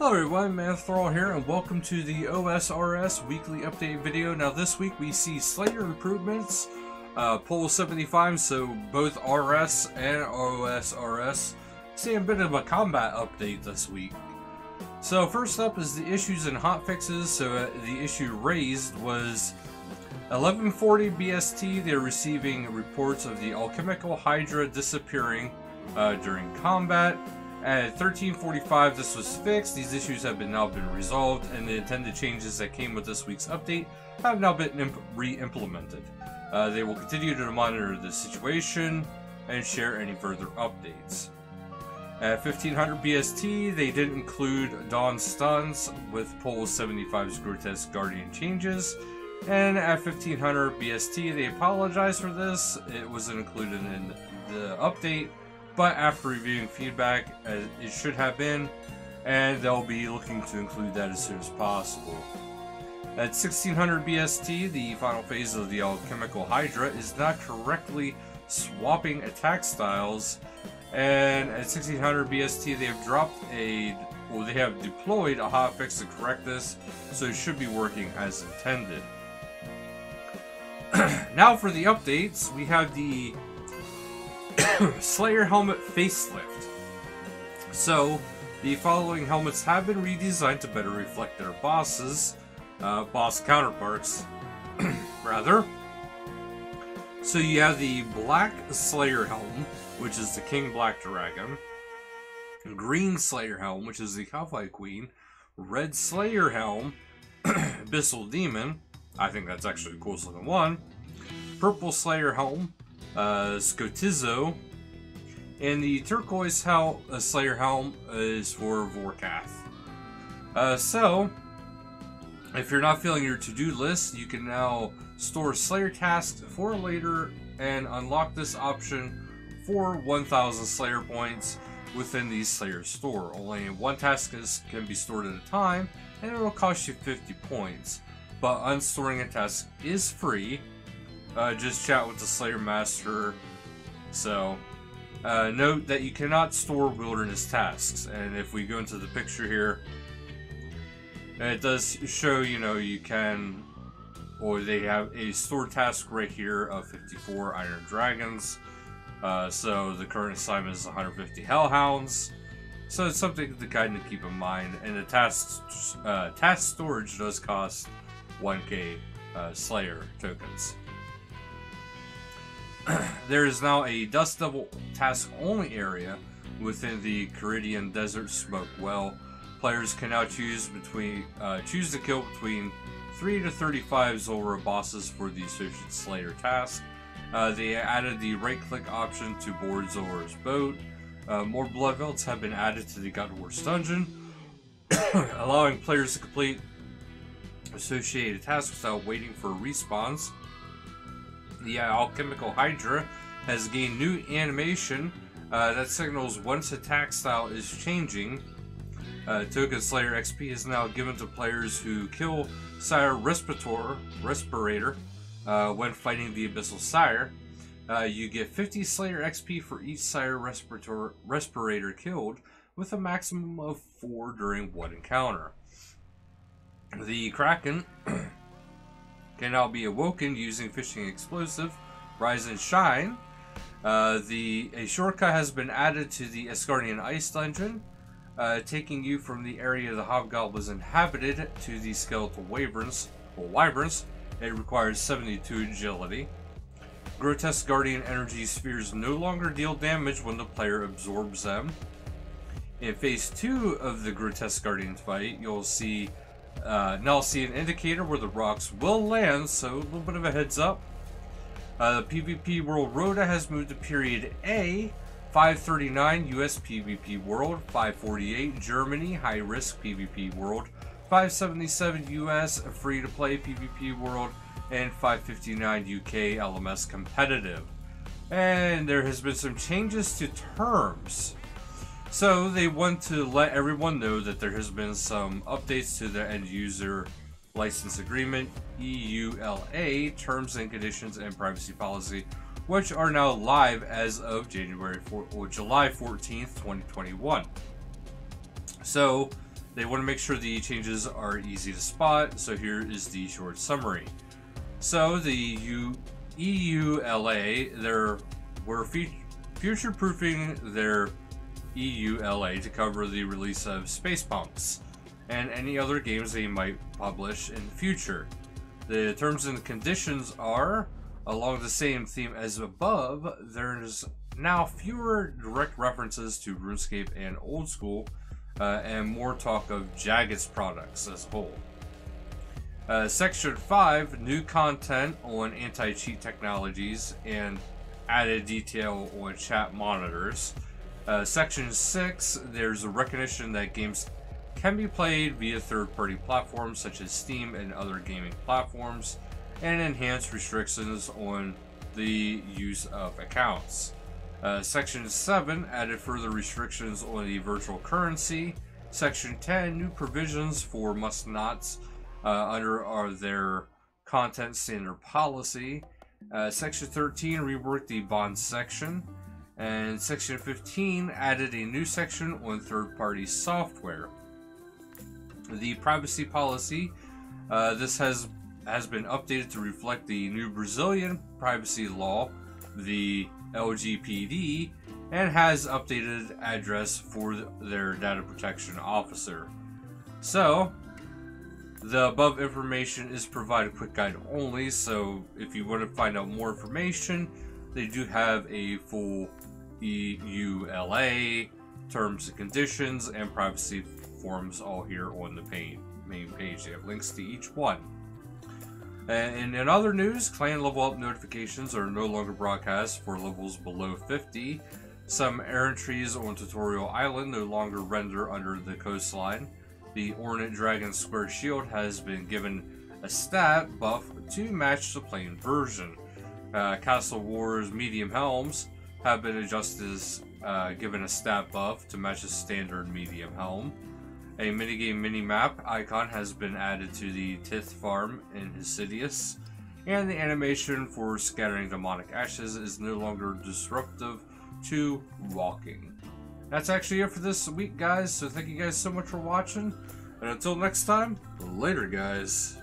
Hello everyone, Manithral here, and welcome to the OSRS weekly update video. Now this week we see slight improvements, Poll 75, so both RS and OSRS see a bit of a combat update this week. So first up is the issues and hotfixes. So the issue raised was 1140 BST. They're receiving reports of the alchemical hydra disappearing during combat. At 1345, this was fixed. These issues have now been resolved, and the intended changes that came with this week's update have now been re-implemented. They will continue to monitor the situation and share any further updates. At 1500 BST, they did include Dawn Stuns with Poll 75's Grotesque Guardian changes, and at 1500 BST, they apologized for this. It wasn't included in the update, but after reviewing feedback, it should have been, and they'll be looking to include that as soon as possible. At 1600 BST, the final phase of the Alchemical Hydra is not correctly swapping attack styles, and at 1600 BST, they have deployed a hotfix to correct this, so it should be working as intended. Now for the updates, we have the Slayer helmet facelift. So the following helmets have been redesigned to better reflect their boss counterparts rather. So you have the black Slayer helm, which is the King Black Dragon, green Slayer helm, which is the Half-Life Queen, red Slayer helm, Abyssal Demon, I think that's actually the coolest looking one, purple Slayer helm, Scotizo, and the turquoise Slayer helm is for Vorkath. So, if you're not filling your to-do list, you can now store Slayer tasks for later and unlock this option for 1000 Slayer points within the Slayer store. Only one task can be stored at a time, and it will cost you 50 points. But unstoring a task is free. Just chat with the Slayer Master. So, note that you cannot store wilderness tasks. And if we go into the picture here, it does show, you can, or they have a stored task right here of 54 Iron Dragons. So the current assignment is 150 Hellhounds. So it's something to kind of keep in mind. And the task storage does cost 1k Slayer tokens. There is now a Dust Devil task only area within the Caridian Desert Smoke Well. Players can now choose to kill between 3 to 35 Zulrah bosses for the Associate Slayer task. They added the right-click option to board Zulrah's boat. More blood velts have been added to the God Horse dungeon, allowing players to complete associated tasks without waiting for respawns. The Alchemical Hydra has gained new animation that signals once attack style is changing. Token Slayer XP is now given to players who kill Sire Respirator when fighting the Abyssal Sire. You get 50 Slayer XP for each Sire Respirator killed, with a maximum of 4 during one encounter. The Kraken can now be awoken using Fishing Explosive, Rise and Shine. A shortcut has been added to the Asgardian Ice Dungeon, taking you from the area the Hobgoblins inhabited to the Skeletal Wyverns. It requires 72 agility. Grotesque Guardian Energy Spheres no longer deal damage when the player absorbs them. In Phase 2 of the Grotesque Guardian fight, you'll now see an indicator where the rocks will land, so a little bit of a heads up. The PvP World Rhoda has moved to Period A, 539 US PvP World, 548 Germany High Risk PvP World, 577 US Free to Play PvP World, and 559 UK LMS Competitive. And there has been some changes to terms. So they want to let everyone know that there has been some updates to the end user license agreement, EULA, terms and conditions and privacy policy, which are now live as of July 14th, 2021. So They want to make sure the changes are easy to spot, so here is the short summary. So the EULA, we're future-proofing their EULA to cover the release of Space Punks and any other games they might publish in the future. The terms and conditions are, along the same theme as above, there's now fewer direct references to RuneScape and Old School, and more talk of Jagex products as a whole. Section 5, new content on anti-cheat technologies and added detail on chat monitors. Section 6, there's a recognition that games can be played via third-party platforms such as Steam and other gaming platforms, and enhanced restrictions on the use of accounts. Section 7 added further restrictions on the virtual currency. Section 10, new provisions for must-nots under their content standard policy. Section 13 reworked the bond section. And Section 15 added a new section on third-party software. The privacy policy, this has been updated to reflect the new Brazilian privacy law, the LGPD, and has updated address for their data protection officer. So, the above information is provided quick guide only, so if you want to find out more information, they do have a full EULA, terms and conditions, and privacy forms all here on the main page. They have links to each one. And in other news, clan level up notifications are no longer broadcast for levels below 50. Some errantries on Tutorial Island no longer render under the coastline. The Ornate Dragon Square Shield has been given a stat buff to match the plain version. Castle Wars Medium Helms have been adjusted as given a stat buff to match a standard medium helm. A minigame minimap icon has been added to the Tith farm in Hesidius, and the animation for scattering demonic ashes is no longer disruptive to walking. That's actually it for this week, guys, so thank you guys so much for watching, and until next time, later, guys.